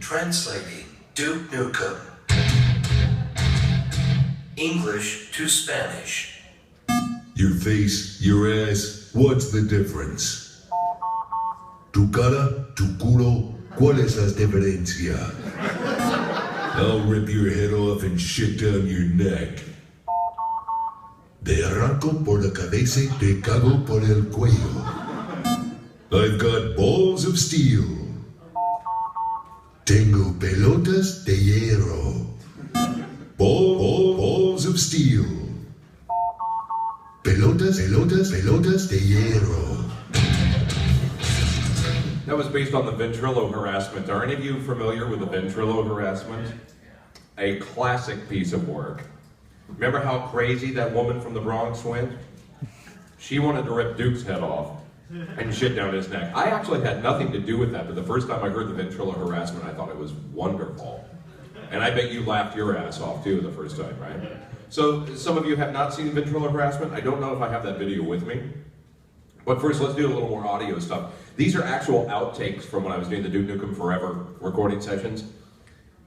Translating Duke Nukem. English to Spanish. Your face, your ass, what's the difference? Tu cara, tu culo, ¿cuál es la diferencia? I'll rip your head off and shit down your neck. Te arranco por la cabeza y te cago por el cuello. I've got balls of steel. Tengo pelotas de hierro. Balls of steel. Pelotas de hierro. That was based on the Ventrilo harassment. Are any of you familiar with the Ventrilo harassment? A classic piece of work. Remember how crazy that woman from the Bronx went? She wanted to rip Duke's head off and shit down his neck. I actually had nothing to do with that, but the first time I heard the Ventrilo harassment, I thought it was wonderful. And I bet you laughed your ass off too the first time, right? So some of you have not seen Ventrilo harassment. I don't know if I have that video with me. But first, let's do a little more audio stuff. These are actual outtakes from when I was doing the Duke Nukem Forever recording sessions.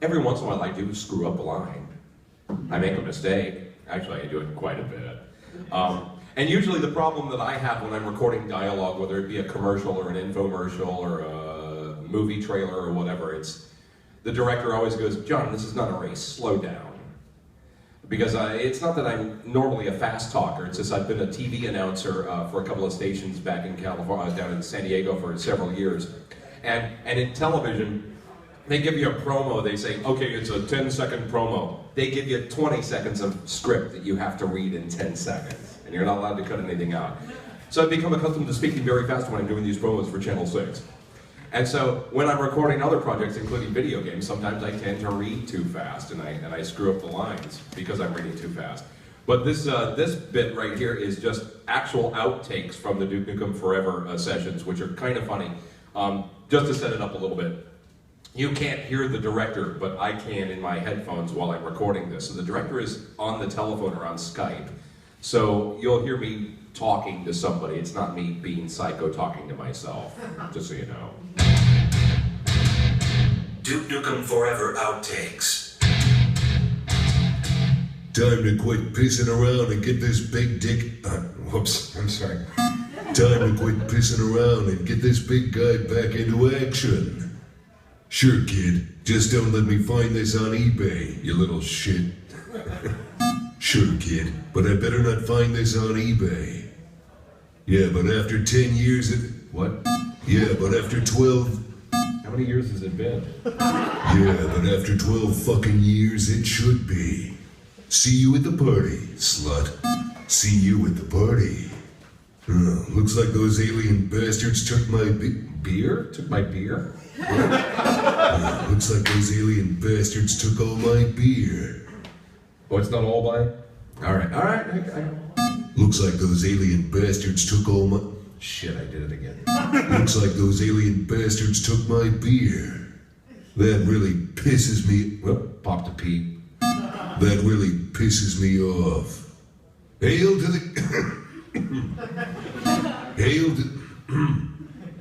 Every once in a while I do screw up a line. I make a mistake. Actually, I do it quite a bit. And usually the problem that I have when I'm recording dialogue, whether it be a commercial or an infomercial or a movie trailer or whatever, it's the director always goes, "John, this is not a race, slow down." Because it's not that I'm normally a fast talker, it's just I've been a TV announcer for a couple of stations back in California, down in San Diego for several years. And in television, they give you a promo, they say, okay, it's a 10-second promo. They give you 20 seconds of script that you have to read in 10 seconds, and you're not allowed to cut anything out. So I've become accustomed to speaking very fast when I'm doing these promos for Channel 6. And so when I'm recording other projects, including video games, sometimes I tend to read too fast, and I screw up the lines because I'm reading too fast. But this bit right here is just actual outtakes from the Duke Nukem Forever sessions, which are kind of funny. Just to set it up a little bit. You can't hear the director, but I can in my headphones while I'm recording this. So the director is on the telephone or on Skype. So you'll hear me talking to somebody. It's not me being psycho talking to myself, just so you know. Duke Nukem Forever outtakes. Time to quit pissing around and get this big dick. Whoops, I'm sorry. Time to quit pissing around and get this big guy back into action. Sure, kid. Just don't let me find this on eBay, you little shit. Sure, kid, but I better not find this on eBay. Yeah, but after 10 years what? Yeah, but after 12... How many years has it been? Yeah, but after 12 fucking years, it should be. See you at the party, slut. See you at the party. Looks like those alien bastards took my beer? Took my beer? Looks like those alien bastards took all my beer. Oh, it's not all by? Alright. Looks like those alien bastards took all my... Shit, I did it again. Looks like those alien bastards took my beer. That really pisses me... Whoop, popped a pee. That really pisses me off. Hail to the... Hail to...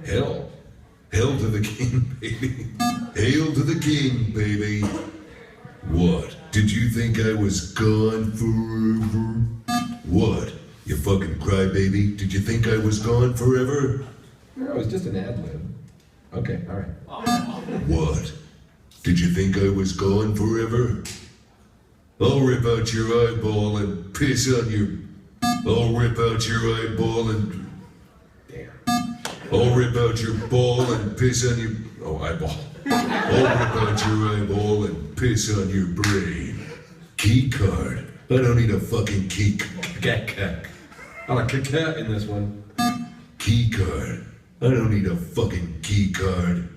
Hell. Hail to the king, baby. Hail to the king, baby. What? Did you think I was gone forever? What? You fucking crybaby? Did you think I was gone forever? No, it was just an ad-lib. Okay, alright. What? Did you think I was gone forever? I'll rip out your eyeball and piss on your... I'll rip out your eyeball and... Damn. I'll rip out your ball and piss on your... Oh, eyeball. I'll rip out your eyeball and piss on your brain. Key card. I don't need a fucking key card. I like a cat in this one. Key card. I don't need a fucking key card.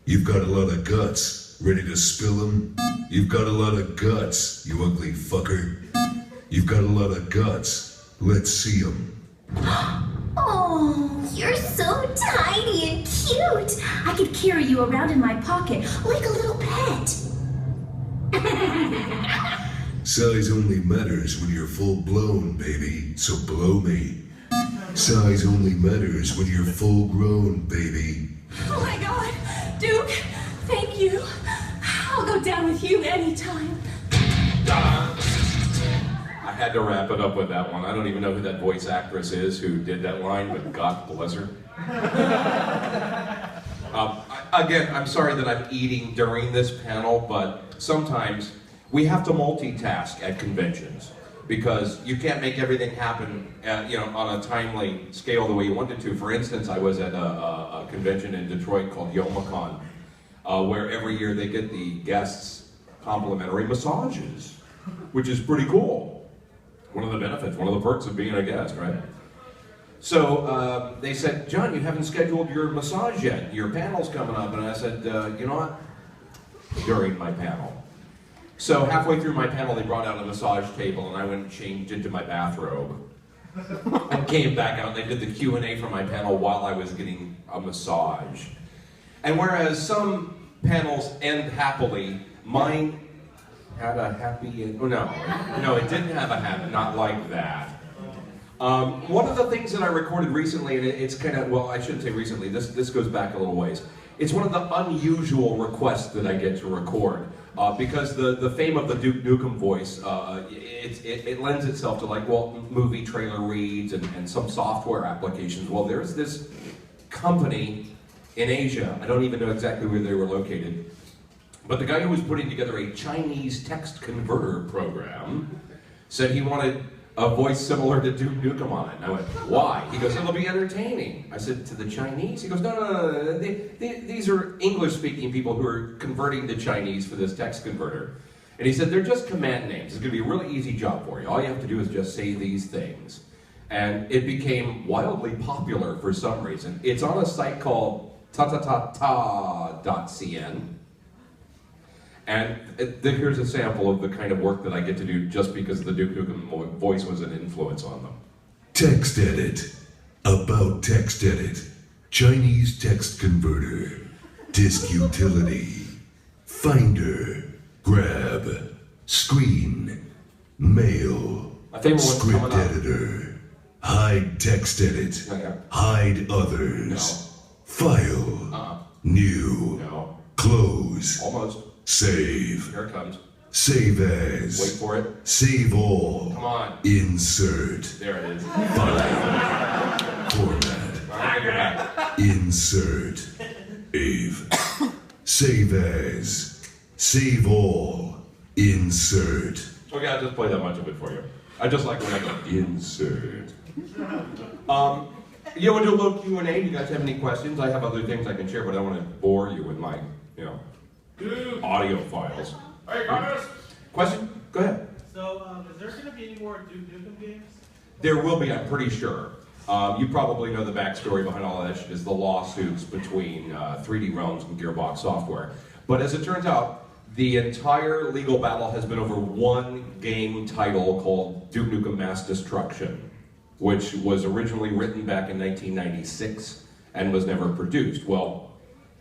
You've got a lot of guts. Ready to spill them? You've got a lot of guts, you ugly fucker. You've got a lot of guts. Let's see them. Oh, you're so tiny and cute. I could carry you around in my pocket like a little pet. Size only matters when you're full blown, baby, so blow me. Size only matters when you're full grown, baby. Oh my God, Duke, thank thank you. I'll go down with you anytime. I had to wrap it up with that one. I don't even know who that voice actress is who did that line, but God bless her. Again, I'm sorry that I'm eating during this panel, but sometimes we have to multitask at conventions because you can't make everything happen on a timely scale the way you want it to. For instance, I was at a convention in Detroit called YomaCon, where every year they get the guests complimentary massages, which is pretty cool. One of the benefits, one of the perks of being a guest, right? So they said, John, you haven't scheduled your massage yet. Your panel's coming up. And I said, you know what? During my panel. So halfway through my panel, they brought out a massage table, and I went and changed into my bathrobe. And came back out, and they did the Q&A for my panel while I was getting a massage. And whereas some panels end happily, mine had a happy end. Oh, no, it didn't have a happy, not like that. One of the things that I recorded recently, and it's kind of, well, I shouldn't say recently, this goes back a little ways. It's one of the unusual requests that I get to record, because the fame of the Duke Nukem voice, it lends itself to like, well, movie trailer reads and some software applications. Well, there's this company in Asia, I don't even know exactly where they were located, but the guy who was putting together a Chinese text converter program said he wanted a voice similar to Duke Nukem on it. And I went, why? He goes, it'll be entertaining. I said, to the Chinese? He goes, no. These are English-speaking people who are converting to Chinese for this text converter. And he said, they're just command names. It's going to be a really easy job for you. All you have to do is just say these things. And it became wildly popular for some reason. It's on a site called tatatata.cn. And here's a sample of the kind of work that I get to do just because the Duke Nukem voice was an influence on them. Text edit. About text edit. Chinese text converter. Disk utility. Finder. Grab. Screen. Mail. Script editor. Hide text edit. Hide others. No. File. New. No. Close. Almost. Save. Here it comes. Save as. Wait for it. Save all. Come on. Insert. There it is. File. Format. Insert. Save as. Save all. Insert. Okay, I'll just play that much of it for you. I just like when I go, insert. We'll do a little Q&A. Do you guys have any questions? I have other things I can share, but I don't want to bore you with my, audio files. Hey, guys! Question? Go ahead. So, is there going to be any more Duke Nukem games? There will be, I'm pretty sure. You probably know the backstory behind all of that shit is the lawsuits between 3D Realms and Gearbox Software. But as it turns out, the entire legal battle has been over one game title called Duke Nukem Mass Destruction, which was originally written back in 1996 and was never produced. Well,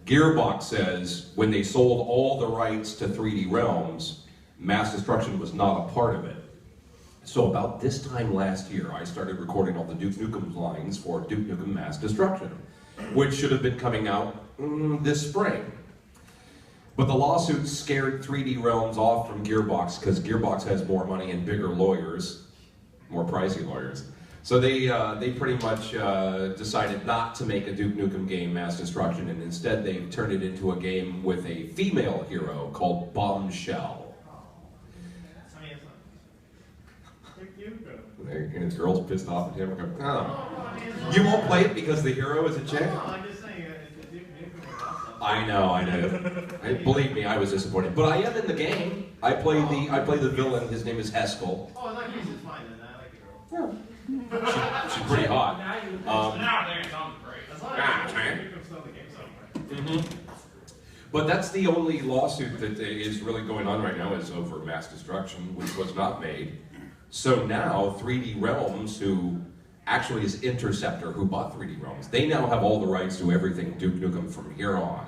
Gearbox says when they sold all the rights to 3D Realms, Mass Destruction was not a part of it. So about this time last year, I started recording all the Duke Nukem lines for Duke Nukem Mass Destruction, which should have been coming out this spring. But the lawsuit scared 3D Realms off from Gearbox because Gearbox has more money and bigger lawyers, more pricey lawyers. So they pretty much decided not to make a Duke Nukem game, Mass Destruction, and instead they turned it into a game with a female hero called Bombshell. And his girl's pissed off at him. Oh. You won't play it because the hero is a chick? No, I'm just saying it's Duke Nukem. I know. Believe me, I was disappointed. But I am in the game. I play the villain. His name is Heskel. Oh, I like he's just fine then. I like the girl. She's pretty hot. Nowadays, I'm great. As long as Duke Nukem's still in the game somewhere. But that's the only lawsuit that is really going on right now is over Mass Destruction, which was not made. So now 3D Realms, who actually is Interceptor, who bought 3D Realms, they now have all the rights to everything Duke Nukem from here on.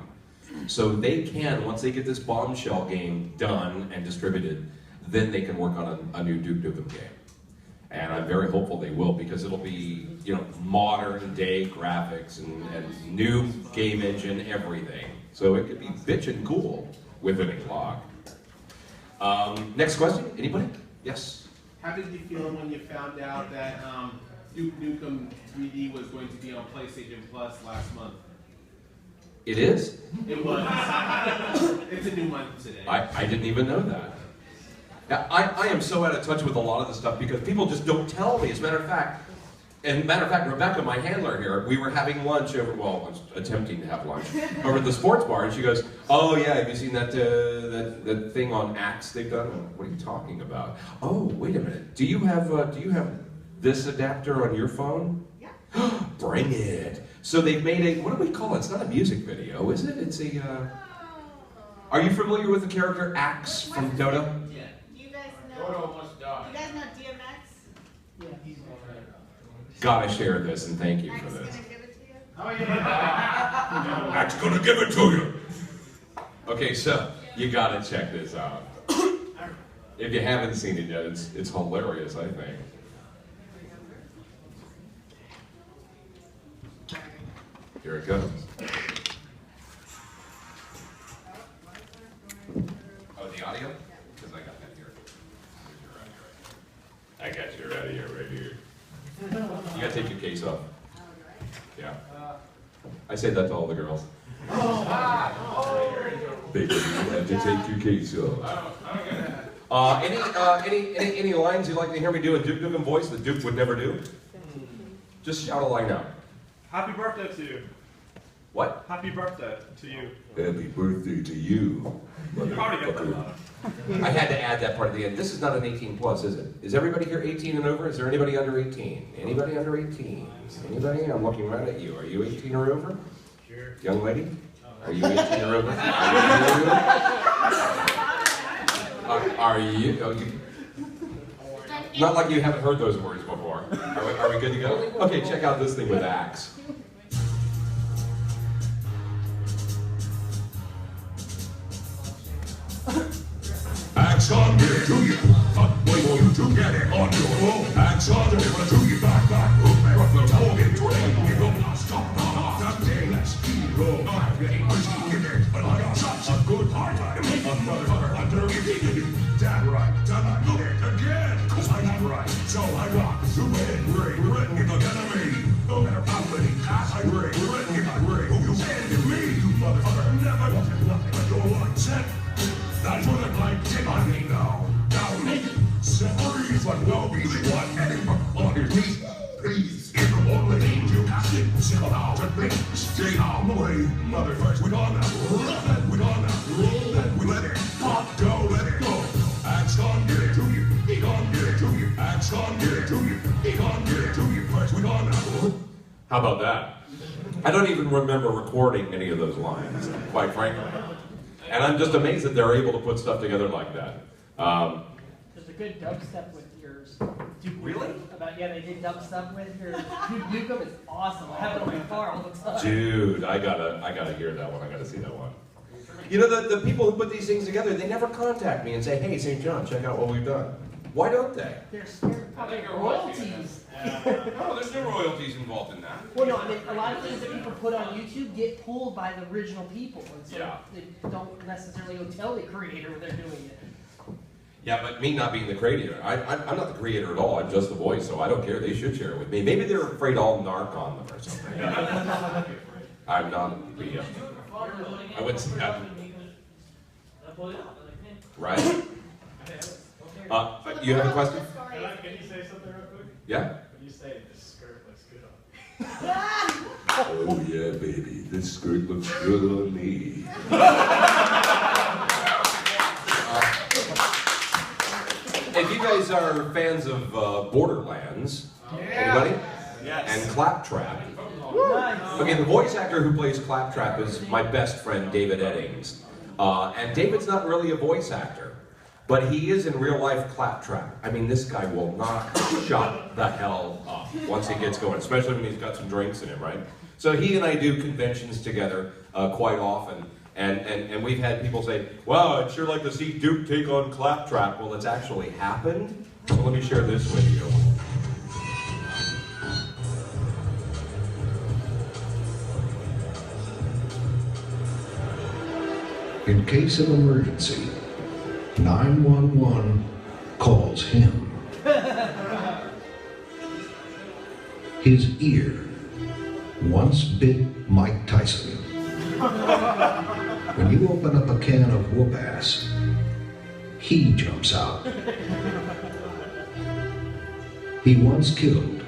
So they can, once they get this Bombshell game done and distributed, then they can work on a new Duke Nukem game. And I'm very hopeful they will, because it'll be, modern day graphics and new game engine, everything. So it could be bitchin' cool with an clock. Next question, anybody? Yes? How did you feel when you found out that Duke Nukem 3D was going to be on PlayStation Plus last month? It is? It was. It's a new month today. I didn't even know that. Yeah, I am so out of touch with a lot of this stuff because people just don't tell me. As a matter of fact, Rebecca, my handler here, we were having lunch over, well, I was attempting to have lunch, over at the sports bar, and she goes, "Oh yeah, have you seen that thing on Axe they've done?" What are you talking about? Oh, wait a minute. Do you have this adapter on your phone? Yeah. Bring it. So they've made a, what do we call it? It's not a music video, is it? It's a, are you familiar with the character Axe from Dota? Yeah. Do you guys know? Dodo almost died. You guys know DMX? Gotta share this, and thank you Max for is this. gonna give it to you. Oh yeah. Mac's gonna give it to you. Okay, so you gotta check this out. If you haven't seen it yet, it's hilarious, I think. Here it goes. Oh, the audio? Because I got that here. I got your audio right here. You gotta take your case off. Yeah. I say that to all the girls. Baby, you have to take your case off. Any lines you'd like to hear me do in Duke Nukem voice that Duke would never do? Just shout a line out. Happy birthday to you. What? Happy birthday to you. Happy birthday to you, You already got that motherfucker. line. I had to add that part at the end. This is not an 18 plus, is it? Is everybody here 18 and over? Is there anybody under 18? Anybody under 18? Anybody? I'm looking right at you. Are you 18 or over? Sure. Young lady? Are you 18 or over? Are you? Not like you haven't heard those words before. Are we good to go? Okay, check out this thing with Axe. Axe on, give it to you. Fuck, wait for you to get it on your own. Axe on, give it to you. Back, move back. From the target, you will not stop. That day, let's go. I'm getting whiskey in it, but I got such a good heart. I'm a motherfucker under it. Damn right, done I did it again. Cause I'm right, so I rock. Zoom in, ring, written in the enemy. No matter how many casts I ring, written in my ring. Who you send to me, you motherfucker. Never wanted nothing but your one cent. That's what I'd like to on me now. Now me, set free, but will be the one heading on his knees. Please, if the only thing you have to sit out and me, stay out of the way. Motherfuckers, we gone now. We gone now. We let it pop, go, let it go. Axe gone, get it to you. He gone, get it to you. Axe gone, get it to you. He gone, get it to you. First, we gone now. How about that? I don't even remember recording any of those lines, quite frankly. And I'm just amazed that they're able to put stuff together like that. There's a good dubstep with yours. Really? They did dubstep with your Nukem. Is awesome. I have it on my car all the time. Dude, I gotta hear that one. I gotta see that one. You know, the people who put these things together, they never contact me and say, "Hey, St. John, check out what we've done." Why don't they? They're scared of I think you're royalties. No, there's no royalties involved in that. Well, no, I mean, a lot of things that people put on YouTube get pulled by the original people, and so Yeah. they don't necessarily go tell the creator they're doing it. Yeah, but me not being the creator, I'm not the creator at all. I'm just the voice, so I don't care. They should share it with me. Maybe they're afraid I'll narc on them or something. I'm not. I wouldn't say that. Right? You have a question? Can you say something real quick? Yeah? When you say this skirt looks good on Oh yeah, baby, this skirt looks good on me. If you guys are fans of Borderlands, anybody? Yes. And Claptrap. Nice. Okay, the voice actor who plays Claptrap is my best friend, David Eddings. And David's not really a voice actor, but he is in real life Claptrap. I mean, this guy will not shut the hell up once he gets going, especially when he's got some drinks in him, right? So he and I do conventions together quite often, and we've had people say, "Wow, I'd sure like to see Duke take on Claptrap." Well, it's actually happened. So let me share this with you. In case of emergency, 911 calls him. His ear once bit Mike Tyson. When you open up a can of whoop ass, he jumps out. He once killed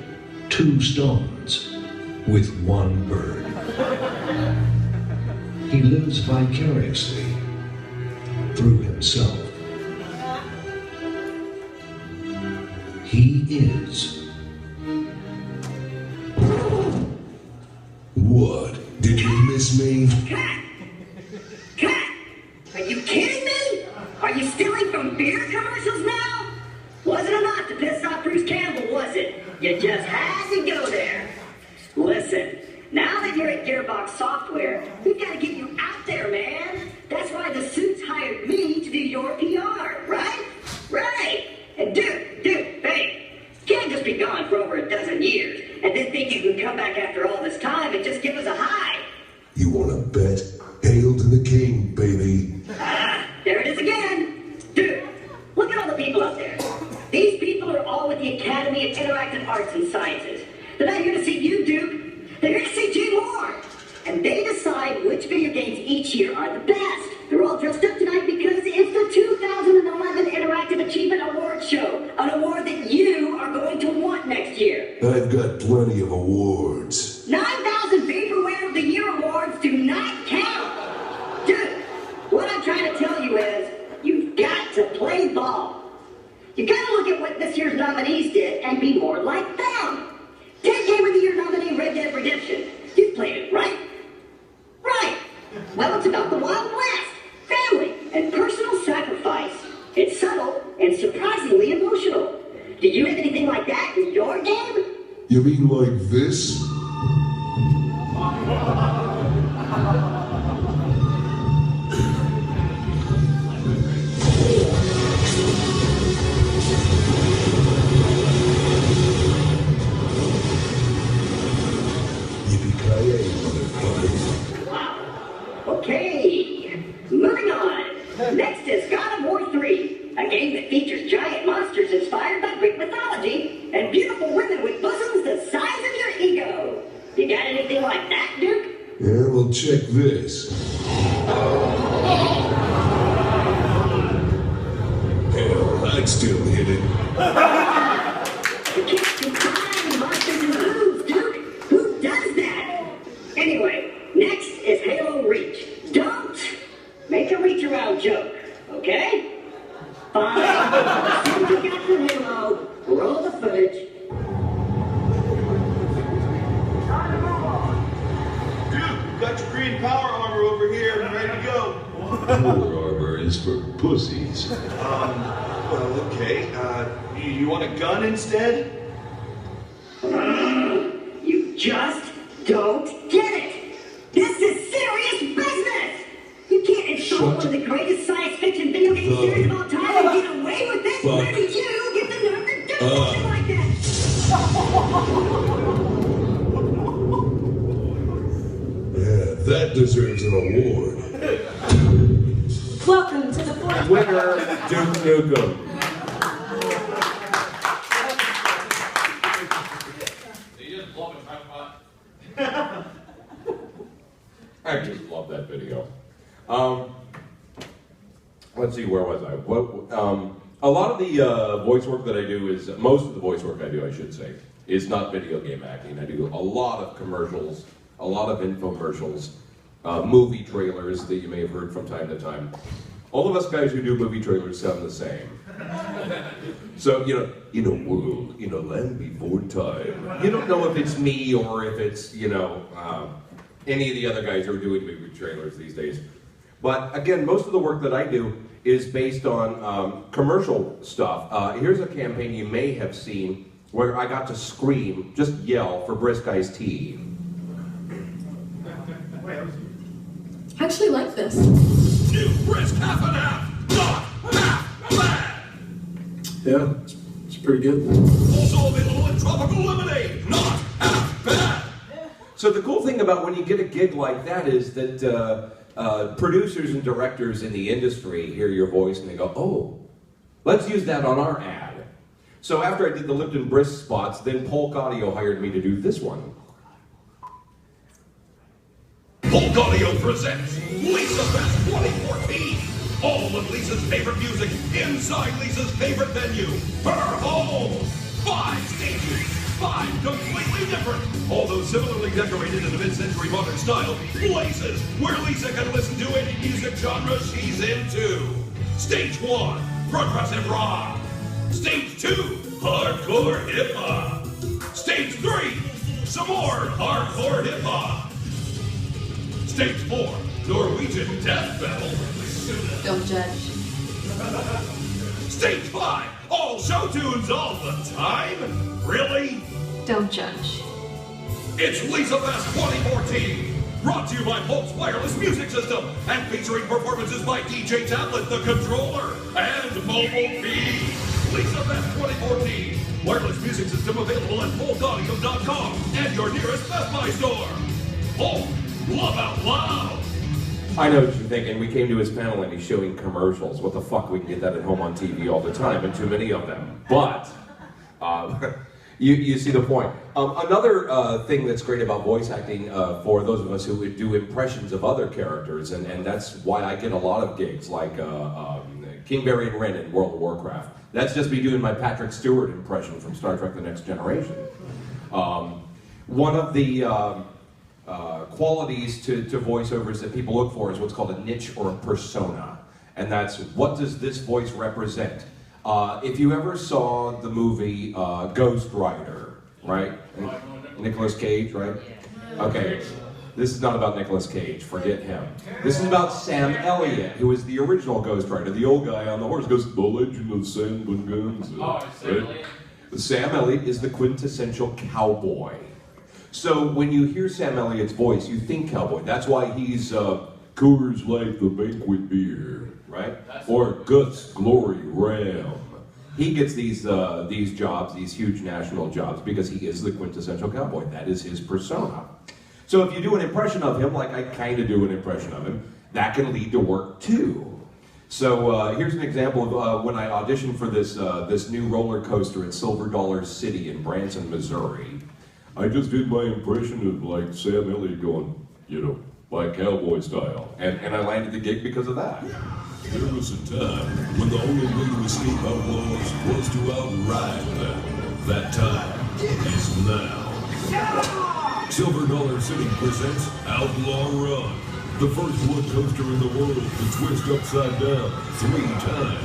2 stones with 1 bird. He lives vicariously through himself. He is. What? Did you miss me? Cut! Cut! Are you kidding me? Are you stealing from beer commercials now? Wasn't enough to piss off Bruce Campbell, was it? You just had to go there. Listen, now that you're at Gearbox Software, we've got to get you out there, man. That's why the suits hired me to do your PR, right? Right! And dude, hey, you can't just be gone for over a dozen years and then think you can come back after all this time and just give us a hi. You wanna bet? Hail to the king, baby. There it is again. Dude, look at all the people up there. These people are all with the Academy of Interactive Arts and Sciences. They're not here to see you, Duke. They're here to see Jay Moore. And they decide which video games each year are the best. They're all dressed up tonight because it's the 2011 Interactive Achievement Award Show. An award that you are going to want next year. I've got plenty of awards. 9,000 Vaporware of the Year awards do not count. Dude, what I'm trying to tell you is, you've got to play ball. You gotta look at what this year's nominees did and be more like them. 10 Game of the Year nominee Red Dead Redemption. You've played it, right? Right. Well, it's about the Wild West, family, and personal sacrifice. It's subtle and surprisingly emotional. Do you have anything like that in your game? You mean like this? Yippee-ki-yay, motherfucker. Wow. Okay. Moving on. Next is God of War 3, a game that features giant monsters inspired by Greek mythology and beautiful women with bosoms the size of your ego. You got anything like that, Duke? Yeah, well, check this. Hell, I'd still hit it. You can't combine monsters and moves, Duke. Who does that? Anyway, next is Halo Reach. Don't make a reach around joke, okay? Fine. As soon as you got your Halo, roll the footage. Dude, got your green power armor over here and ready to go. Power armor is for pussies. Well, okay. You want a gun instead? You just don't get it. This is serious business. You can't insult one of the greatest science fiction video game series of all time and get away with it. Where did you get the nerve to do something like that? Yeah, that deserves an award. Welcome to the fourth Winner, Duke Nukem. You just love it, right? I just love that video. Let's see, where was I? A lot of the voice work that I do is, most of the voice work I do, I should say, is not video game acting. I do a lot of commercials, a lot of infomercials, movie trailers that you may have heard from time to time. All of us guys who do movie trailers sound the same. So, in a world, in a land before time, you don't know if it's me or if it's, any of the other guys who are doing movie trailers these days. But again, most of the work that I do is based on commercial stuff. Here's a campaign you may have seen where I got to scream, just yell, for Brisk Iced Tea. I actually like this. New Brisk half and half, not half bad. Yeah, it's pretty good. Also available in tropical lemonade, not half bad. So the cool thing about when you get a gig like that is that producers and directors in the industry hear your voice and they go, oh, let's use that on our ad. So after I did the Lipton Brisk spots, then Polk Audio hired me to do this one. Polk Audio presents Lisa Fest 2014. All of Lisa's favorite music inside Lisa's favorite venue, her home. 5 stages, 5 completely different, although similarly decorated in a mid-century modern style, places where Lisa can listen to any music genre she's into. Stage 1, progressive rock. Stage 2, hardcore hip-hop. Stage 3, some more hardcore hip-hop. Stage 4, Norwegian death metal. Don't judge. Stage 5, all show tunes all the time? Really? Don't judge. It's Lisa Fest 2014, brought to you by Polk's Wireless Music System, and featuring performances by DJ Tablet, The Controller, and Mobile B. Lisa Fest 2014, wireless music system available at polkaudio.com and your nearest Best Buy store. Polk, love out loud. I know what you're thinking. We came to his panel and he's showing commercials. What the fuck? We can get that at home on TV all the time, and too many of them. But you see the point. Another thing that's great about voice acting for those of us who would do impressions of other characters, and that's why I get a lot of gigs, like King Barry and Wren in World of Warcraft. That's just me doing my Patrick Stewart impression from Star Trek The Next Generation. One of the qualities to voiceovers that people look for is what's called a niche or a persona. And that's, what does this voice represent? If you ever saw the movie Ghost Rider, right? Nicolas Cage, right? Okay, this is not about Nicolas Cage, forget him. This is about Sam Elliott, who is the original Ghost Rider. The old guy on the horse goes, The Legend of Sam Bungunza. Oh, Sam Elliott. Sam Elliott is the quintessential cowboy. So when you hear Sam Elliott's voice, you think cowboy. That's why he's Coors Light, the banquet beer, right? Or Guts Glory Ram. He gets these jobs, these huge national jobs, because he is the quintessential cowboy. That is his persona. So if you do an impression of him, like I kind of do an impression of him, that can lead to work too. So here's an example of when I auditioned for this new roller coaster at Silver Dollar City in Branson, Missouri. I just did my impression of like Sam Elliott going, you know, like cowboy style. And I landed the gig because of that. There was a time when the only way to escape outlaws was to outride them. That time is now. Silver Dollar City presents Outlaw Run, the first wood coaster in the world to twist upside down 3 times.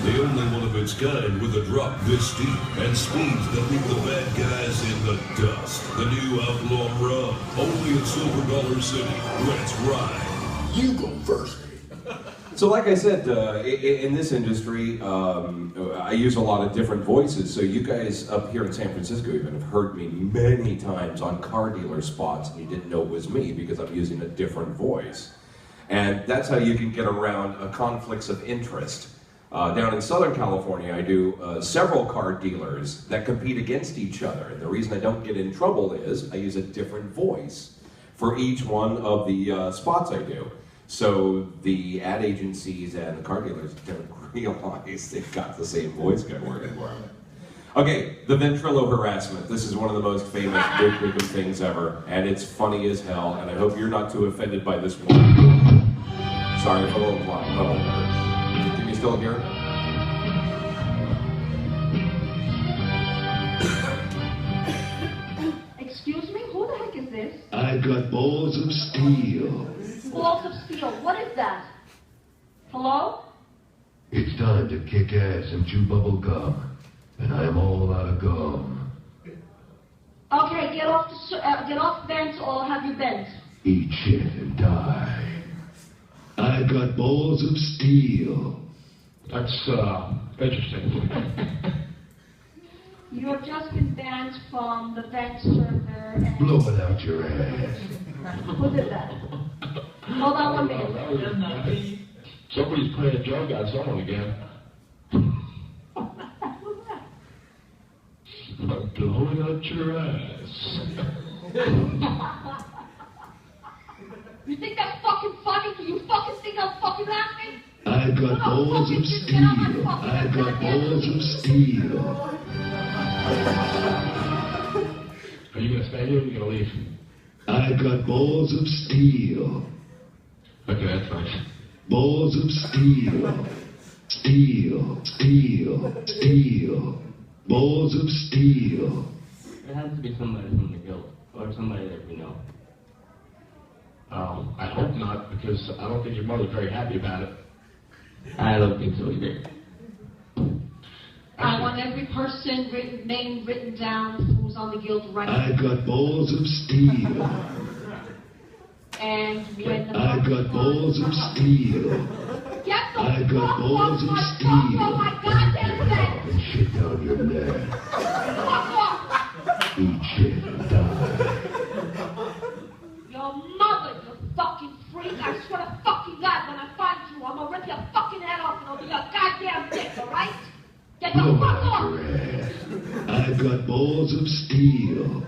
The only one of its kind with a drop this steep and speeds that leave the bad guys in the dust. The new Outlaw Run, only at Silver Dollar City. Let's ride. You go first. So like I said, in this industry, I use a lot of different voices. So you guys up here in San Francisco even have heard me many times on car dealer spots, and you didn't know it was me because I'm using a different voice. And that's how you can get around conflicts of interest. Down in Southern California, I do several car dealers that compete against each other. And the reason I don't get in trouble is I use a different voice for each one of the spots I do. So the ad agencies and the car dealers don't realize they've got the same voice guy working for them. Okay, the Ventrilo harassment. This is one of the most famous Nukem things ever, and it's funny as hell, and I hope you're not too offended by this one. Sorry if I'm a little loud. Can you still hear? Excuse me, who the heck is this? I've got balls of steel. Balls of steel, what is that? Hello? It's time to kick ass and chew bubble gum, and I'm all out of gum. Okay, get off vent or I'll have you bent. Eat shit and die. I've got balls of steel. That's interesting. You have just been banned from the vent server and... Blow it out your ass. Who did that? Hold on 1 minute. Somebody's playing a joke on someone again. I'm blowing out your ass. You think that's fucking funny? You you laughing? I got balls of steel. I got balls of steel. Are you gonna stay here or are you gonna leave? I got balls of steel. Okay, that's nice. Balls of steel. Steel. Steel. Steel. Balls of steel. It has to be somebody from the guild, or somebody that we know. I hope not, because I don't think your mother's very happy about it. I don't think so either. I want every person name written down who's on the guild right now. I got balls of steel. And when the I got balls of steel. Get the I got balls of steel. Oh my goddamn head! And shit down your neck. Fuck off! Eat shit and die. Your mother, you fucking freak! I swear to fucking God, when I find you, I'm gonna rip your fucking head off and I'll be your goddamn dick, alright? Get the Blow it fuck out off! your ass. I got balls of steel.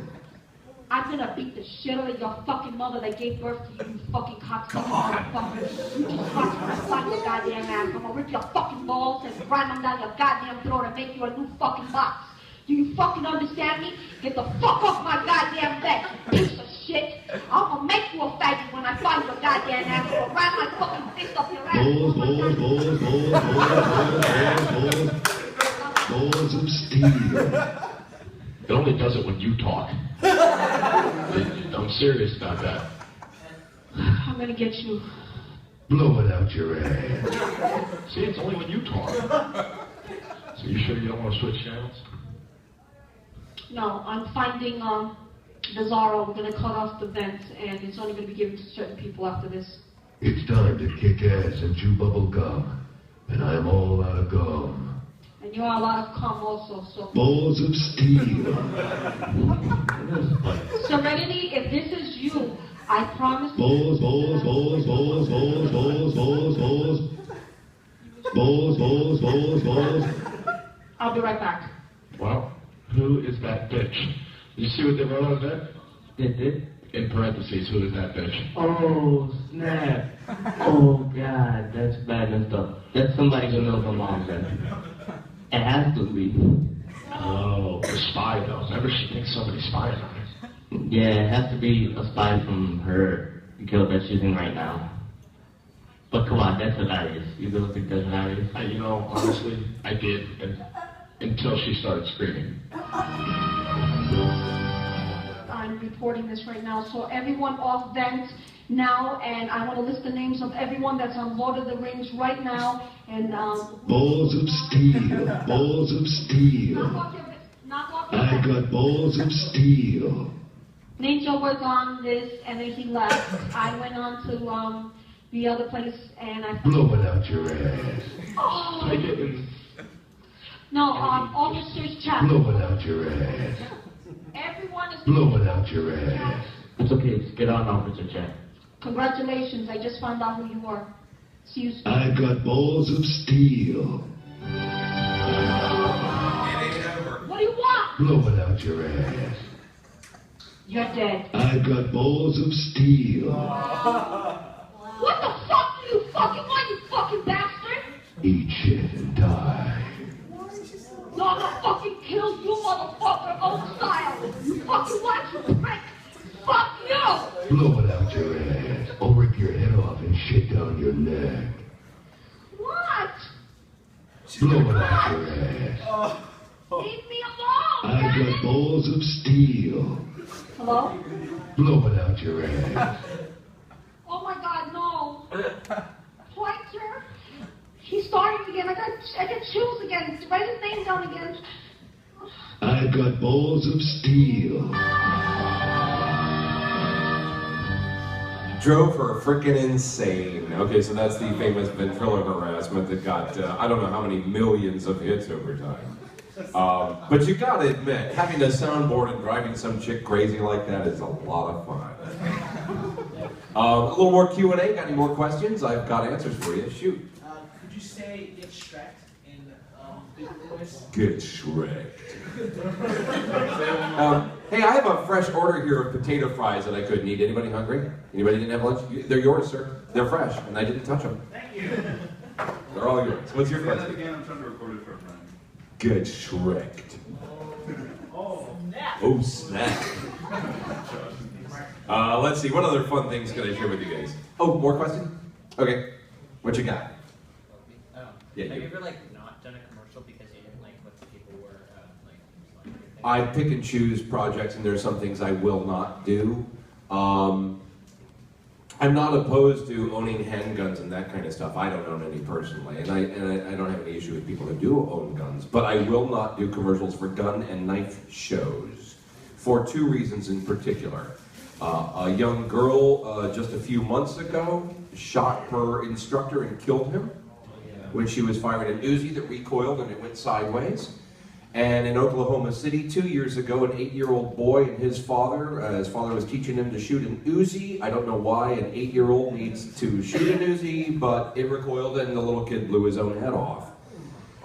I'm gonna beat the shit out of your fucking mother that gave birth to you, you fucking cocksucker motherfucker. You just watch when I find your goddamn ass. I'm gonna rip your fucking balls and ram them down your goddamn throat and make you a new fucking box. Do you fucking understand me? Get the fuck off my goddamn bed, you piece of shit. I'm gonna make you a faggot when I find your goddamn ass. I'm gonna ram my fucking fist up your ass. Balls, balls, balls, balls, balls, balls, balls, balls of steel. It only does it when you talk. I'm serious about that. I'm gonna get you. Blow it out your ass. See, it's only when you talk. So you sure you don't want to switch channels? No, I'm finding Bizarro. We're gonna cut off the vents and it's only gonna be given to certain people after this. It's time to kick ass and chew bubble gum. And I'm all out of gum. And you're a lot of cum also, so. Balls of steel. Serenity, if this is you, I promise. Balls, balls, balls, balls, balls, balls, balls, balls. Balls, balls, balls, balls. I'll be right back. Well, who is that bitch? Did you see what they wrote on that? They did? In parentheses, who is that bitch? Oh, snap. Oh, God, that's bad and stuff. That's somebody who knows my mom, then. It has to be. Oh, the spy though. Remember, she thinks somebody's spying on her. Yeah, it has to be a spy from her guild that she's in right now. But come on, that's hilarious. You don't think that's hilarious? You know, honestly, I did, until she started screaming. I'm reporting this right now, so everyone off vent now, and I want to list the names of everyone that's on Lord of the Rings right now, and Balls of steel, balls of steel. I got balls of steel. Ninja was on this, and then he left. I went on to the other place, and I. Blow it out your ass. Oh. No, officer's chat. Blow it out your ass. Everyone is. Blow it out your ass. It's okay, just get on officer chat. Congratulations, I just found out who you are. See you soon. I got balls of steel. What do you want? Blow it out your ass. You're dead. I got balls of steel. What the fuck do you fucking want, you fucking bastard? Eat shit and die. No, I'm gonna fucking kill you, motherfucker, old style. You fucking what, you prick? Fuck you! Blow it out your ass. I'll rip your head off and shit down your neck. What? Blow it out your ass. Leave me alone! I got balls of steel. Hello? Blow it out your ass. Oh my god, no. Pointer? He's starting again. I got chills again. Write his name down again. I got balls of steel. Drove her frickin' insane. Okay, so that's the famous Ventrilo harassment that got, I don't know how many millions of hits over time. But you gotta admit, having a soundboard and driving some chick crazy like that is a lot of fun. A little more Q&A, got any more questions? I've got answers for you, shoot. Could you say get Shrek in Get shreked. Hey, I have a fresh order here of potato fries that I couldn't eat. Anybody hungry? Anybody didn't have lunch? They're yours, sir. They're fresh, and I didn't touch them. Thank you. They're all yours. What's your Say that question? again, I'm trying to record it for a friend. Get shreked. Oh, snap. Oh, snap. Let's see, what other fun things can I share with you guys? Oh, more questions? Okay. What you got? Yeah, Have you. you ever like not done a commercial because you didn't like what the people were like? I pick and choose projects, and there's some things I will not do. I'm not opposed to owning handguns and that kind of stuff. I don't own any personally, and I don't have any issue with people who do own guns. But I will not do commercials for gun and knife shows for two reasons in particular. A young girl just a few months ago shot her instructor and killed him when she was firing an Uzi that recoiled and it went sideways. And in Oklahoma City 2 years ago, an 8-year-old boy and his father was teaching him to shoot an Uzi. I don't know why an 8-year-old needs to shoot an Uzi, but it recoiled and the little kid blew his own head off.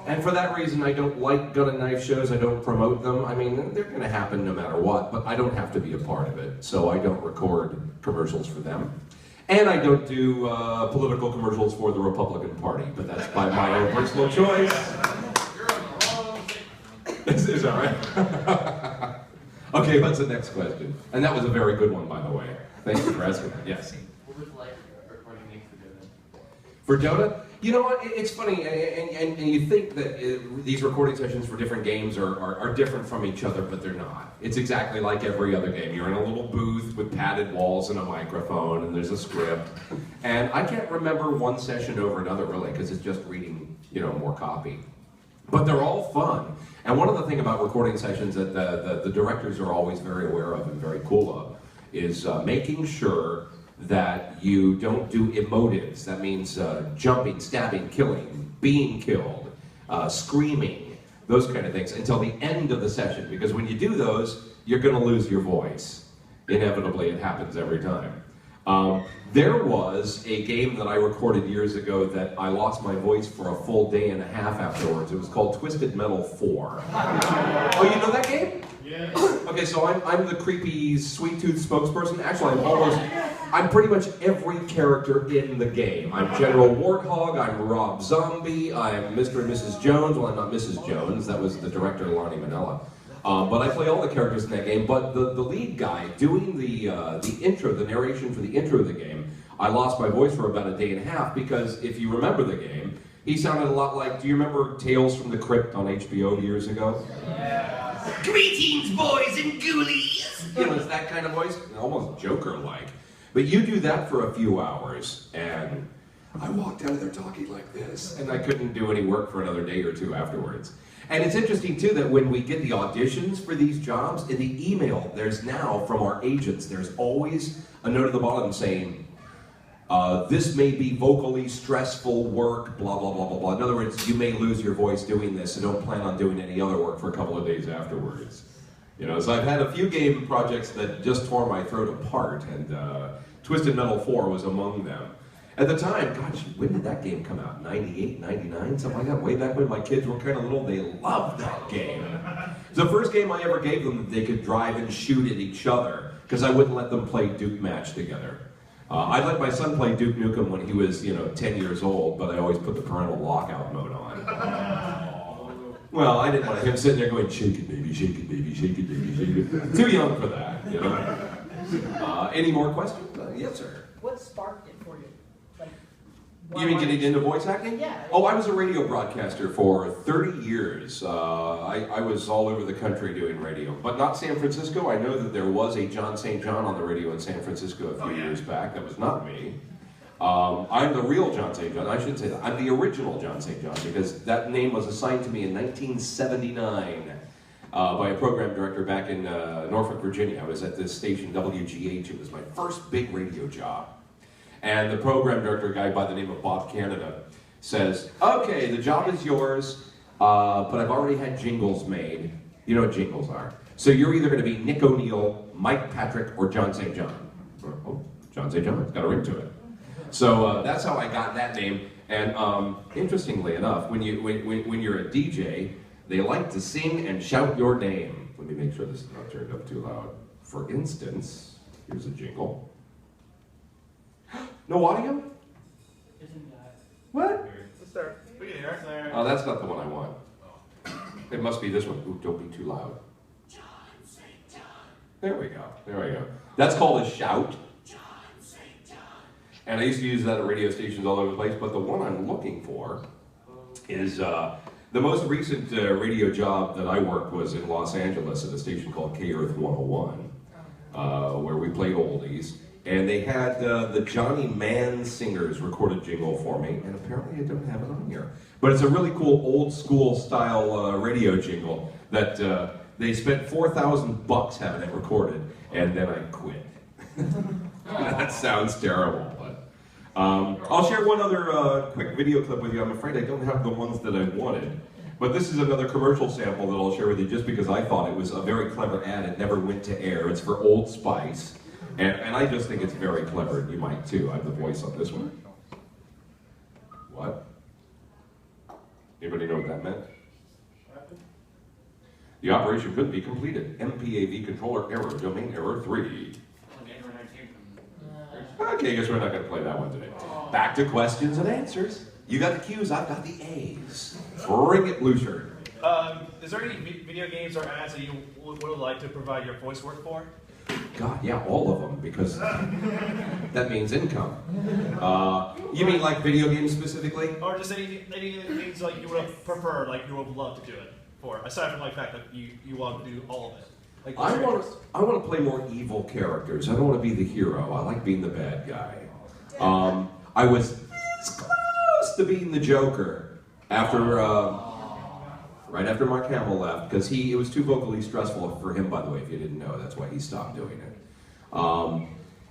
And for that reason, I don't like gun and knife shows. I don't promote them. I mean, they're going to happen no matter what, but I don't have to be a part of it, so I don't record commercials for them. And I don't do political commercials for the Republican Party, but that's by my own personal choice. Is that right? Okay, what's the next question? And that was a very good one, by the way. Thank you for asking that. Yes. What was like recording names For Dota? You know what, it's funny, and you think that these recording sessions for different games are different from each other, but they're not. It's exactly like every other game. You're in a little booth with padded walls and a microphone, and there's a script. And I can't remember one session over another, really, because it's just reading, more copy. But they're all fun. And one of the things about recording sessions that the directors are always very aware of and very cool of is making sure that you don't do emotives. That means jumping, stabbing, killing, being killed, screaming, those kind of things until the end of the session. Because when you do those, you're going to lose your voice. Inevitably, it happens every time. There was a game that I recorded years ago that I lost my voice for a full day and a half afterwards. It was called Twisted Metal 4. Oh, you know that game? Yeah. Okay, so I'm the creepy sweet tooth spokesperson. Actually, I'm pretty much every character in the game. I'm General Warthog, I'm Rob Zombie, I'm Mr. and Mrs. Jones. Well, I'm not Mrs. Jones, that was the director, Lonnie Manella. But I play all the characters in that game, but the lead guy doing the intro, the narration for the intro of the game, I lost my voice for about a day and a half because if you remember the game, he sounded a lot like, do you remember Tales from the Crypt on HBO years ago? Yeah. Greetings, boys and ghoulies! It's that kind of voice, almost Joker-like. But you do that for a few hours, and I walked out of there talking like this, and I couldn't do any work for another day or two afterwards. And it's interesting, too, that when we get the auditions for these jobs, in the email, there's now, from our agents, there's always a note at the bottom saying, this may be vocally stressful work, blah, blah, blah, blah, blah. In other words, you may lose your voice doing this, so don't plan on doing any other work for a couple of days afterwards. So I've had a few game projects that just tore my throat apart, and Twisted Metal 4 was among them. At the time, gosh, when did that game come out? 98, 99, something like that? Way back when my kids were kind of little, they loved that game. It was the first game I ever gave them that they could drive and shoot at each other, because I wouldn't let them play Duke Match together. I let my son play Duke Nukem when he was, 10 years old, but I always put the parental lockout mode on. Well, I didn't want him sitting there going, shake it, baby, shake it, baby, shake it, baby, shake it. Too young for that, Any more questions? Yes, sir. What sparked it for you? You mean getting into voice acting? Yeah. Oh, I was a radio broadcaster for 30 years. I was all over the country doing radio, but not San Francisco. I know that there was a Jon St. on the radio in San Francisco a few years back. That was not me. I'm the real Jon St. I should say that. I'm the original Jon St. because that name was assigned to me in 1979 by a program director back in Norfolk, Virginia. I was at this station, WGH. It was my first big radio job. And the program director, a guy by the name of Bob Canada, says, okay, the job is yours, but I've already had jingles made. You know what jingles are. So you're either going to be Nick O'Neill, Mike Patrick, or Jon St. Oh, Jon St. It's got a ring to it. So that's how I got that name. And interestingly enough, when you're a DJ, they like to sing and shout your name. Let me make sure this is not turned up too loud. For instance, here's a jingle. No audio? What? Let's start. We can hear it. Oh, that's not the one I want. It must be this one. Ooh, don't be too loud. Jon St. There we go. There we go. That's called a shout. Jon St. And I used to use that at radio stations all over the place, but the one I'm looking for is the most recent radio job that I worked was in Los Angeles at a station called K-Earth 101, where we played oldies. And they had the Johnny Mann Singers recorded jingle for me, and apparently I don't have it on here. But it's a really cool old school style radio jingle that they spent $4,000 having it recorded, and then I quit. That sounds terrible, but I'll share one other quick video clip with you. I'm afraid I don't have the ones that I wanted. But this is another commercial sample that I'll share with you just because I thought it was a very clever ad. It never went to air. It's for Old Spice. And I just think it's very clever, and you might too. I have the voice on this one. What? Anybody know what that meant? The operation couldn't be completed. MPAV controller error, domain error 3. Okay, I guess we're not going to play that one today. Back to questions and answers. You got the Q's, I've got the A's. Bring it, Lucier. Is there any video games or ads that you would like to provide your voice work for? God, yeah, all of them, because that means income. You mean like video games specifically? Or just any games like you would have preferred, like you would love to do it for, aside from like the fact that you want to do all of it. Like, I want to play more evil characters. I don't want to be the hero. I like being the bad guy. I was close to being the Joker after right after Mark Hamill left, because it was too vocally stressful for him, by the way, if you didn't know. That's why he stopped doing it.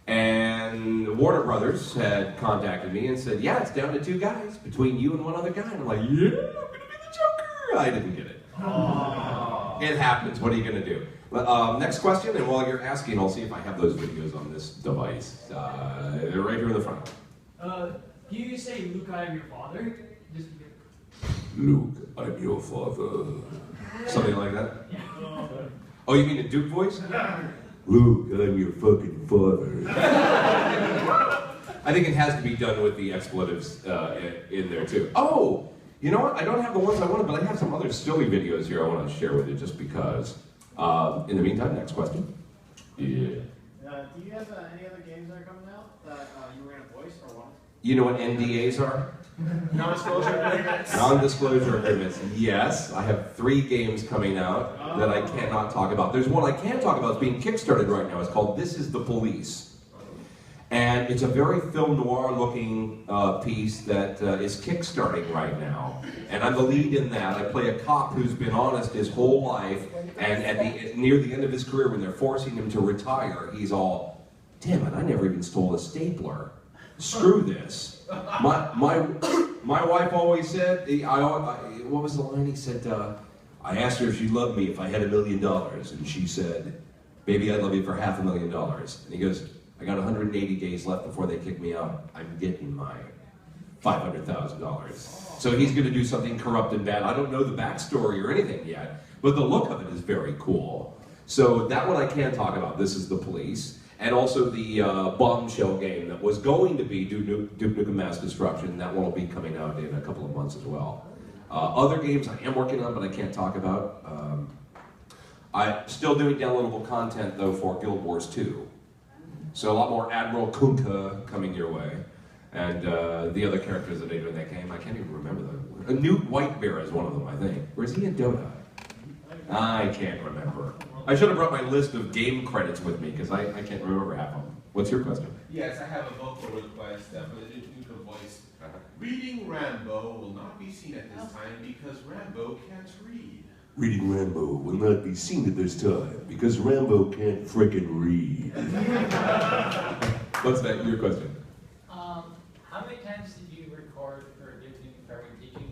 And Warner Brothers had contacted me and said, yeah, it's down to 2 guys, between you and one other guy. And I'm like, yeah, I'm going to be the Joker. I didn't get it. It happens. What are you going to do? Next question, and while you're asking, I'll see if I have those videos on this device. They're right here in the front. Do you say, Luke, I am your father? Luke, I'm your father. Something like that? Oh, you mean a Duke voice? Luke, I'm your fucking father. I think it has to be done with the expletives in there too. Oh, you know what? I don't have the ones I wanted, but I have some other silly videos here I want to share with you just because. In the meantime, next question. Yeah. Do you have any other games that are coming out that you ran a voice or what? You know what NDAs are? Non-disclosure agreements. Non-disclosure agreements. Yes, I have 3 games coming out that I cannot talk about. There's one I can talk about. It's being kickstarted right now. It's called This Is the Police. And it's a very film noir looking piece that is kickstarting right now. And I'm the lead in that. I play a cop who's been honest his whole life, and near the end of his career, when they're forcing him to retire, he's all, damn it, I never even stole a stapler. Screw this. My wife always said, what was the line? He said, I asked her if she loved me if I had $1 million, and she said, baby, I'd love you for $500,000. And he goes, I got 180 days left before they kick me out. I'm getting my $500,000. So he's going to do something corrupt and bad. I don't know the backstory or anything yet, but the look of it is very cool. So that one I can talk about. This Is the Police. And also the bombshell game that was going to be Duke Nukem Mass Destruction. That one will be coming out in a couple of months as well. Other games I am working on, but I can't talk about. I'm still doing downloadable content, though, for Guild Wars 2. So a lot more Admiral Kunka coming your way. And the other characters that I do in that game, I can't even remember them. Newt Whitebear is one of them, I think. Or is he in Dota? I can't remember. I should have brought my list of game credits with me, because I can't remember half of them. What's your question? Yes, I have a vocal request for the Nukem voice. Reading Rambo will not be seen at this time because Rambo can't read. Reading Rambo will not be seen at this time because Rambo can't frickin' read. What's that? Your question? How many times did you record for Duke Nukem? Did you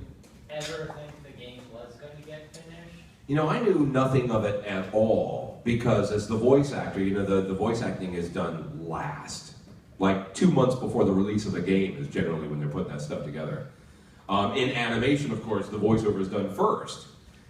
ever think the game was going to get finished? You know, I knew nothing of it at all because as the voice actor, you know, the voice acting is done last. Like 2 months before the release of the game is generally when they're putting that stuff together. In animation, of course, the voiceover is done first.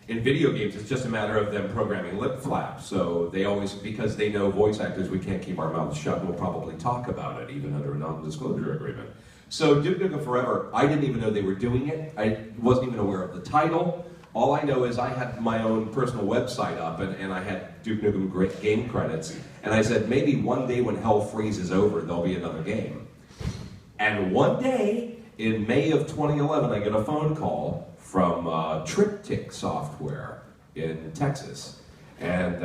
In video games, it's just a matter of them programming lip flaps. So they always, because they know voice actors, we can't keep our mouths shut. We'll probably talk about it, even under a non-disclosure agreement. So Duke Nukem Forever, I didn't even know they were doing it. I wasn't even aware of the title. All I know is I had my own personal website up, and I had Duke Nukem great game credits. And I said, maybe one day when hell freezes over, there'll be another game. And one day, in May of 2011, I get a phone call from Triptych Software in Texas. And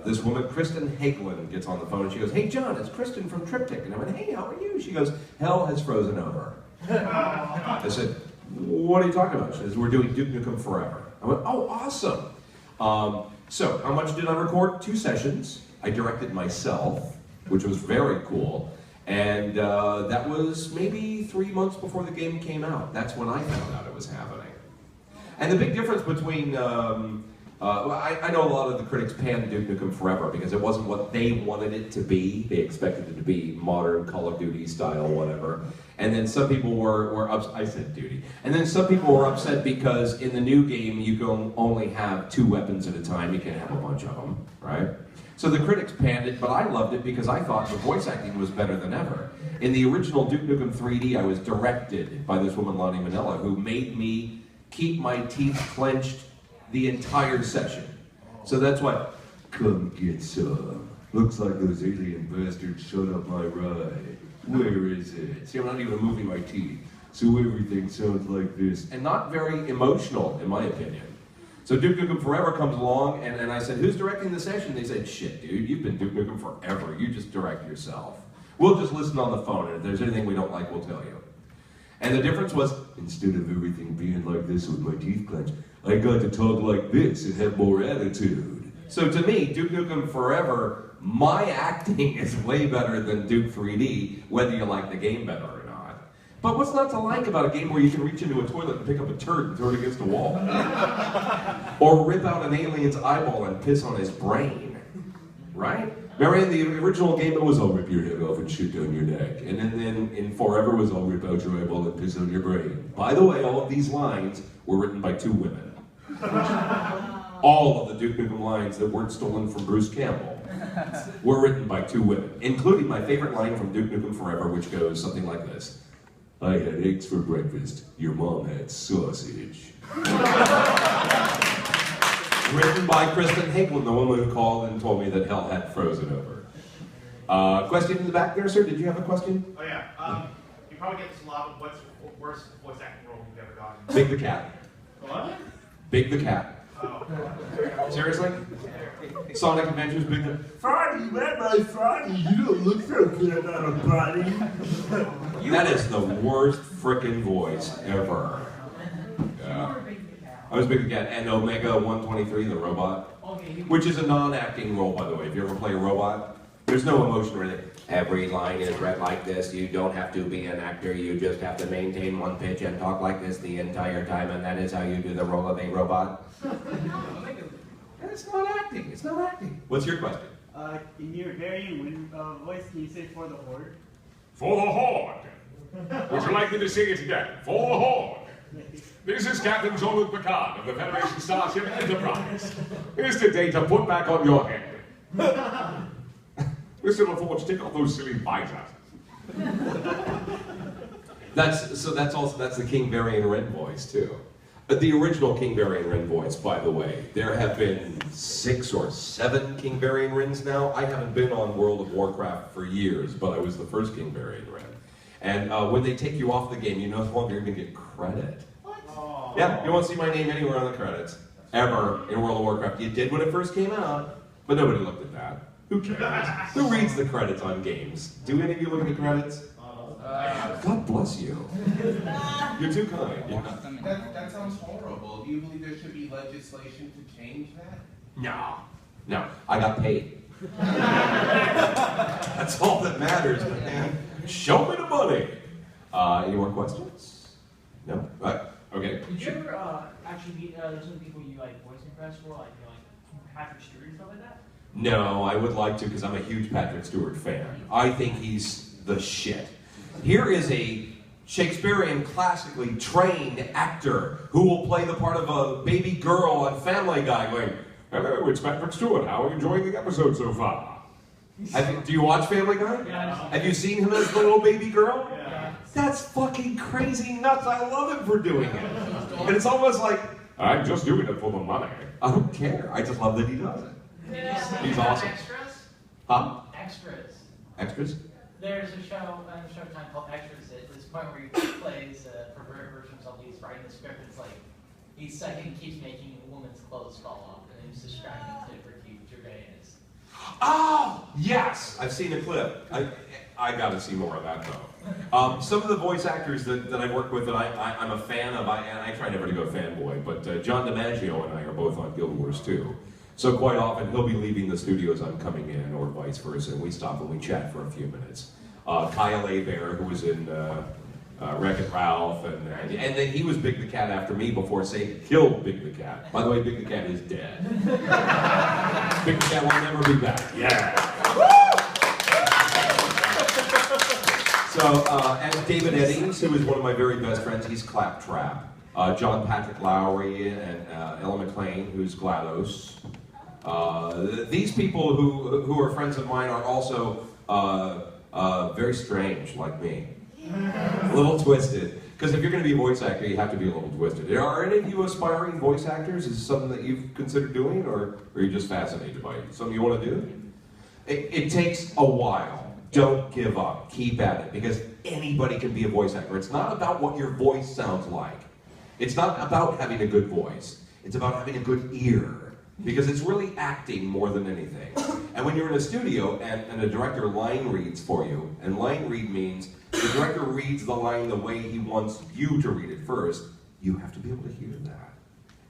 this woman, Kristen Hagelin, gets on the phone and she goes, "Hey John, it's Kristen from Triptych." And I went, "Hey, how are you?" She goes, "Hell has frozen over." I said, "What are you talking about?" She says, "We're doing Duke Nukem Forever." I went, "Oh, awesome." So, how much did I record? 2 sessions. I directed myself, which was very cool. And that was maybe 3 months before the game came out. That's when I found out it was happening. And the big difference between, I know a lot of the critics panned Duke Nukem Forever because it wasn't what they wanted it to be. They expected it to be modern Call of Duty style, whatever. And then some people were upset. I said duty. And then some people were upset because in the new game you can only have 2 weapons at a time. You can't have a bunch of them, right? So the critics panned it, but I loved it because I thought the voice acting was better than ever. In the original Duke Nukem 3D, I was directed by this woman, Lonnie Manella, who made me keep my teeth clenched the entire session. So that's why, "Come get some. Looks like those alien bastards shut up my ride. Where is it?" See, I'm not even moving my teeth. So everything sounds like this. And not very emotional, in my opinion. So Duke Nukem Forever comes along, and I said, "Who's directing the session?" They said, "Shit, dude, you've been Duke Nukem forever. You just direct yourself. We'll just listen on the phone, and if there's anything we don't like, we'll tell you." And the difference was, instead of everything being like this with my teeth clenched, I got to talk like this and have more attitude. So to me, Duke Nukem Forever, my acting is way better than Duke 3D, whether you like the game better or not. But what's not to like about a game where you can reach into a toilet and pick up a turd and throw it against a wall? Or rip out an alien's eyeball and piss on his brain, right? Remember in the original game it was, "I'll rip your head off and shoot down your neck." And then in Forever it was, "I'll rip out your eyeball and piss on your brain." By the way, all of these lines were written by 2 women. All of the Duke Nukem lines that weren't stolen from Bruce Campbell were written by 2 women, including my favorite line from Duke Nukem Forever, which goes something like this: "I had eggs for breakfast, your mom had sausage." Written by Kristen Hagelin, the woman who called and told me that hell had frozen over. Question in the back there, sir? Did you have a question? Oh yeah. You probably get this a lot, but what's the worst voice acting role you've ever gotten? Big the Cat. What? Big the Cat. Oh. Seriously? Sonic Adventures, Big the... Froggy, Rabbi Froggy, you don't look so good on a body. That is the worst frickin' voice ever. Yeah. I was Big the Cat, and Omega 123, the robot, which is a non-acting role, by the way. If you ever play a robot, there's no emotion or anything. Every line is read like this. You don't have to be an actor. You just have to maintain one pitch and talk like this the entire time, and that is how you do the role of a robot. It's not acting. It's not acting. What's your question? In your varying voice, can you say "for the Horde"? For the Horde. Would you like me to sing it again? For the Horde. This is Captain Jean-Luc Picard of the Federation Starship Enterprise. Here's the data put back on your head. Mr. LaForge, take off those silly visors. That's the King Varian Wren voice too. The original King Varian Wren voice, by the way. There have been 6 or 7 King Varian Wrens now. I haven't been on World of Warcraft for years, but I was the first King Varian Wren. And when they take you off the game, you no longer even get credit. Yeah, you won't see my name anywhere on the credits, ever, in World of Warcraft. You did when it first came out, but nobody looked at that. Who cares? Who reads the credits on games? Do any of you look at the credits? God bless you. You're too kind. Yeah. That sounds horrible. Do you believe there should be legislation to change that? No, I got paid. That's all that matters, man. Show me the money. Any more questions? No? Right. Okay. Did you ever actually meet some people you like voice impress for, like Patrick Stewart and stuff like that? No, I would like to because I'm a huge Patrick Stewart fan. I think he's the shit. Here is a Shakespearean classically trained actor who will play the part of a baby girl on Family Guy going, "Hello, it's Patrick Stewart. How are you enjoying the episode so far?" do you watch Family Guy? Yeah. Have you seen him as the little baby girl? Yeah. That's fucking crazy nuts. I love him for doing it. And it's almost like, "I'm just doing it for the money." I don't care. I just love that he does it. He's awesome. Extras? Huh? Extras. Extras? There's a show on Showtime called Extras. At this point where he plays a perverted version of somebody. He's writing the script. It's like he's second keeps making a woman's clothes fall off, and he's distracting to for Gervais. Oh, yes! I've seen a clip. I got to see more of that, though. Some of the voice actors that I work with that I'm a fan of, and I try never to go fanboy, but John DiMaggio and I are both on Guild Wars, too. So quite often, he'll be leaving the studio as I'm coming in, or vice versa, and we stop and we chat for a few minutes. Kyle Abear, who was in Wreck-It Ralph, and then he was Big the Cat after me before St. killed Big the Cat. By the way, Big the Cat is dead. Big the Cat will never be back. Yeah. So, and David Eddings, who is one of my very best friends, he's Claptrap. John Patrick Lowry and Ella McLean, who's GLaDOS. These people who are friends of mine are also very strange, like me. A little twisted. Because if you're going to be a voice actor, you have to be a little twisted. Are any of you aspiring voice actors? Is this something that you've considered doing, or are you just fascinated by it? Something you want to do? It takes a while. Don't give up. Keep at it, because anybody can be a voice actor. It's not about what your voice sounds like. It's not about having a good voice. It's about having a good ear, because it's really acting more than anything. And when you're in a studio and a director line reads for you, and line read means the director reads the line the way he wants you to read it first, you have to be able to hear that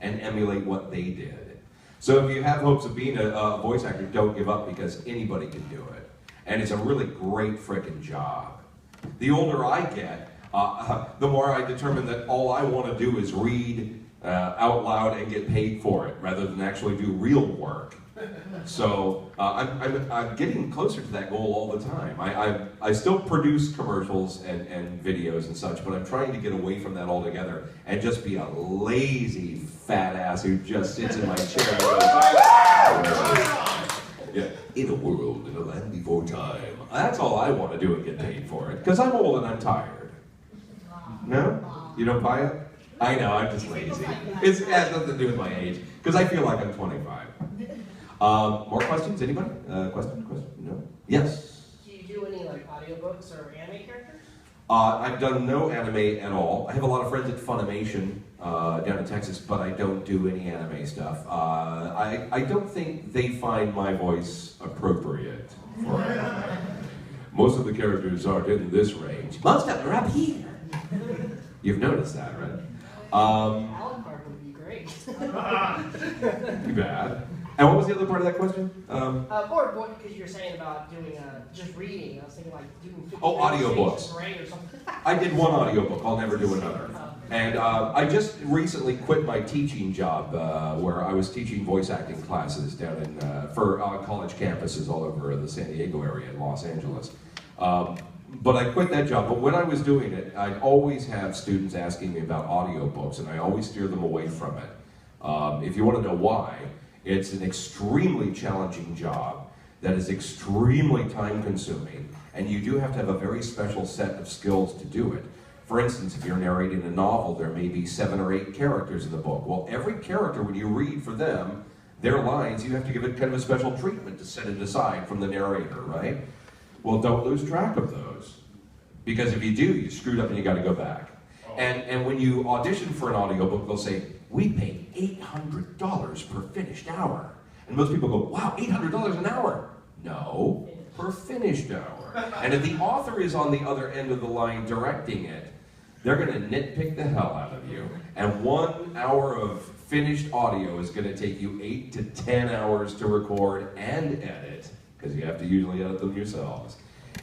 and emulate what they did. So if you have hopes of being a voice actor, don't give up, because anybody can do it. And it's a really great frickin' job. The older I get, the more I determine that all I want to do is read out loud and get paid for it, rather than actually do real work. So I'm getting closer to that goal all the time. I still produce commercials and videos and such, but I'm trying to get away from that altogether and just be a lazy fat ass who just sits in my chair and goes, yeah, in a world, in a land before time. That's all I want to do and get paid for it, because I'm old and I'm tired. No? You don't buy it? I know, I'm just lazy. It has nothing to do with my age, because I feel like I'm 25. More questions? Anybody? Question? No? Yes? Do you do any like audiobooks or anime characters? I've done no anime at all. I have a lot of friends at Funimation down in Texas, but I don't do any anime stuff. I don't think they find my voice appropriate for it. Most of the characters aren't in this range. Most of them are up here. You've noticed that, right? Alan Park would be great. Too bad. And what was the other part of that question? More because you were saying about doing just reading. I was thinking like doing 50 audiobooks. or something. I did one audiobook. I'll never do another. And I just recently quit my teaching job, where I was teaching voice acting classes down in for college campuses all over the San Diego area in Los Angeles. But I quit that job. But when I was doing it, I'd always have students asking me about audiobooks, and I always steer them away from it. If you want to know why, it's an extremely challenging job that is extremely time-consuming, and you do have to have a very special set of skills to do it. For instance, if you're narrating a novel, there may be 7 or 8 characters in the book. Well, every character, when you read for them, their lines, you have to give it kind of a special treatment to set it aside from the narrator, right? Well, don't lose track of those. Because if you do, you screwed up and you got to go back. And when you audition for an audiobook, they'll say, we pay $800 per finished hour. And most people go, wow, $800 an hour? No, per finished hour. And if the author is on the other end of the line directing it, they're going to nitpick the hell out of you. And 1 hour of finished audio is going to take you 8 to 10 hours to record and edit, because you have to usually edit them yourselves.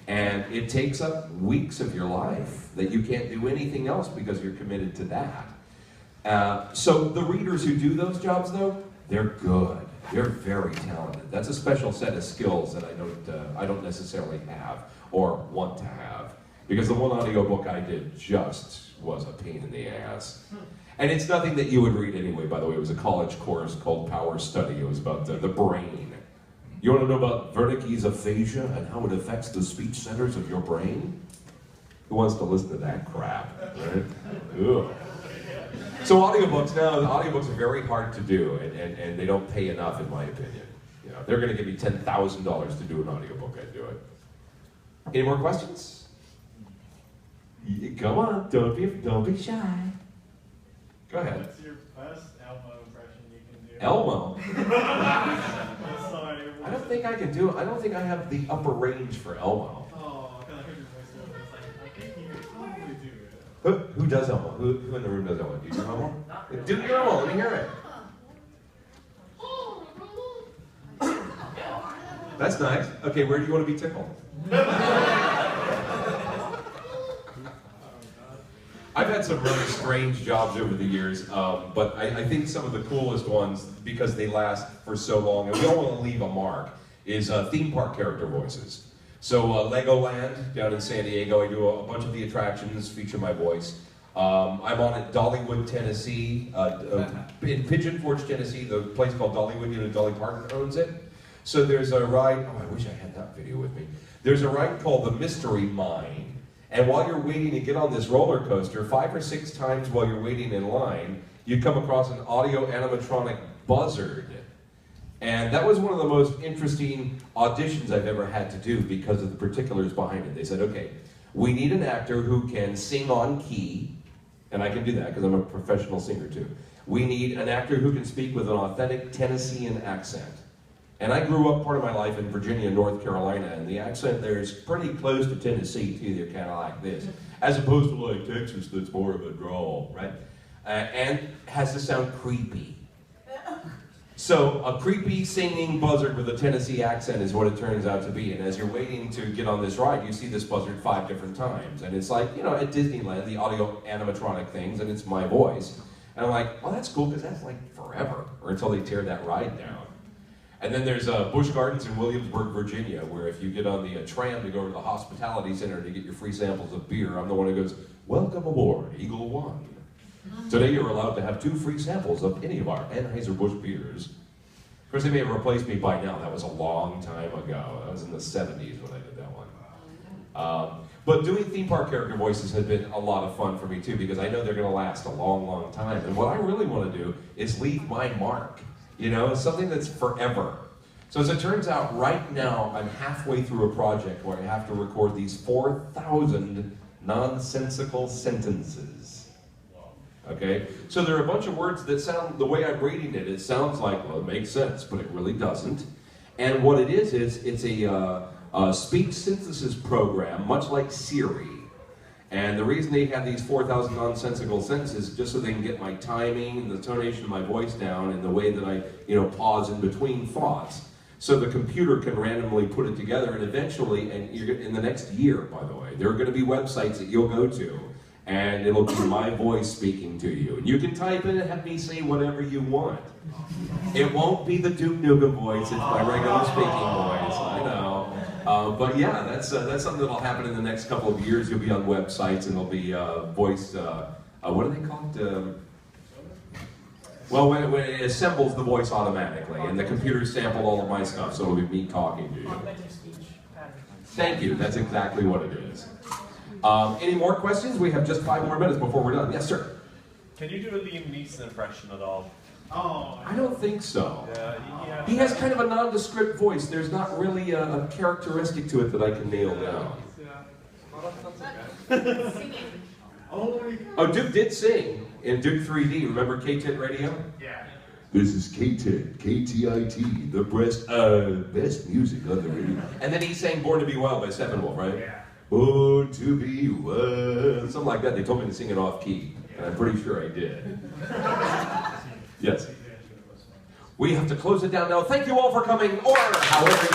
And it takes up weeks of your life that you can't do anything else because you're committed to that. So the readers who do those jobs, though, they're good. They're very talented. That's a special set of skills that I don't necessarily have. or want to have. Because the one audiobook I did just was a pain in the ass. And it's nothing that you would read anyway, by the way. It was a college course called Power Study. It was about the brain. You want to know about Wernicke's aphasia and how it affects the speech centers of your brain? Who wants to listen to that crap, right? Ugh. So audiobooks now, the audiobooks are very hard to do, and they don't pay enough, in my opinion. You know, they're going to give me $10,000 to do an audiobook, I'd do it. Any more questions? Come on, don't be shy. Go ahead. What's your best Elmo impression you can do? Elmo? Sorry. I don't think I can do it. I don't think I have the upper range for Elmo. Oh, I heard your voice over. It's like, I think you could probably do it. Who does Elmo? Who in the room does Elmo? Do you do Elmo? Do your Elmo. Let me hear it. That's nice. Okay, where do you want to be tickled? I've had some really strange jobs over the years, but I think some of the coolest ones, because they last for so long, and we all want to leave a mark, is theme park character voices. So Legoland down in San Diego, I do a bunch of the attractions, feature my voice. I'm on at Dollywood, Tennessee, in Pigeon Forge, Tennessee, the place called Dollywood, you know, Dolly Parton owns it. So there's a ride, oh, I wish I had that video with me. There's a ride called the Mystery Mine. And while you're waiting to get on this roller coaster, 5 or 6 times while you're waiting in line, you come across an audio animatronic buzzard. And that was one of the most interesting auditions I've ever had to do because of the particulars behind it. They said, okay, we need an actor who can sing on key, and I can do that because I'm a professional singer too. We need an actor who can speak with an authentic Tennessean accent. And I grew up part of my life in Virginia, North Carolina, and the accent there is pretty close to Tennessee too. They're kind of like this, as opposed to like Texas, that's more of a drawl, right? And has to sound creepy. So a creepy singing buzzard with a Tennessee accent is what it turns out to be. And as you're waiting to get on this ride, you see this buzzard 5 different times, and it's like, you know, at Disneyland, the audio animatronic things, and it's my voice. And I'm like, well, that's cool because that's like forever, or until they tear that ride down. And then there's Busch Gardens in Williamsburg, Virginia, where if you get on the tram to go to the hospitality center to get your free samples of beer, I'm the one who goes, welcome aboard, Eagle One. Today you're allowed to have 2 free samples of any of our Anheuser-Busch beers. Of course, they may have replaced me by now. That was a long time ago. That was in the 70s when I did that one. But doing theme park character voices has been a lot of fun for me too, because I know they're going to last a long, long time. And what I really want to do is leave my mark. You know, something that's forever. So as it turns out, right now, I'm halfway through a project where I have to record these 4,000 nonsensical sentences. Okay? So there are a bunch of words that sound, the way I'm reading it, it sounds like, well, it makes sense, but it really doesn't. And what it is it's a speech synthesis program, much like Siri. And the reason they have these 4,000 nonsensical sentences is just so they can get my timing and the tonation of my voice down and the way that I, you know, pause in between thoughts. So the computer can randomly put it together, and eventually, and you're, in the next year, by the way, there are going to be websites that you'll go to, and it'll be my voice speaking to you. And you can type in and have me say whatever you want. It won't be the Duke Nukem voice, it's my regular speaking voice, I know. But yeah, that's something that'll happen in the next couple of years. You'll be on websites, and there'll be voice, what do they call it? Well, when it assembles the voice automatically, and the computer sampled all of my stuff, so it'll be me talking to you. Thank you, that's exactly what it is. Any more questions? We have just 5 more minutes before we're done. Yes, sir? Can you do a Liam Neeson impression at all? Oh, I don't think so. Yeah, he has kind of a nondescript voice. There's not really a characteristic to it that I can nail down. Oh, Duke did sing in Duke 3D. Remember K-Tit Radio? Yeah. This is K-Tit, K-T-I-T, the best music on the radio. And then he sang Born to Be Wild by Steppenwolf, right? Yeah. Born to be wild. Something like that. They told me to sing it off key, and I'm pretty sure I did. Yes. We have to close it down now. Thank you all for coming, or however you